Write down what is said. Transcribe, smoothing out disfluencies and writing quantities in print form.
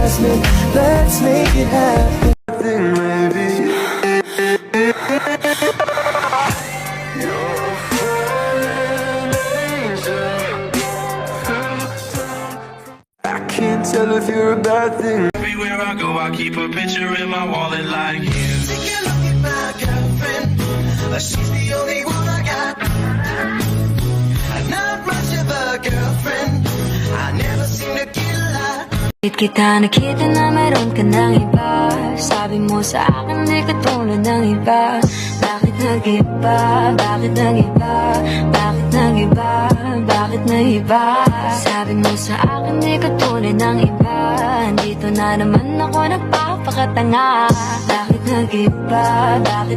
last minute. Let's make it happen. Maybe you're a fallen angel. I can't tell if you're a bad thing. Everywhere I go, I keep a picture in my wallet like you. Take a look at my girlfriend. She's the only one I got. Not much of a girlfriend. I never seem to get a lot. Kita nakita na meron ka ng iba. Sabi mo sa akin di katulad ng iba. Bakit nag-iba? Bakit nag-iba? Bakit nag-iba? Bakit nag-iba? Sabi mo sa akin di katulad ng iba. Dito na naman ako nagpapakatanga. Bakit nag-iba? Bakit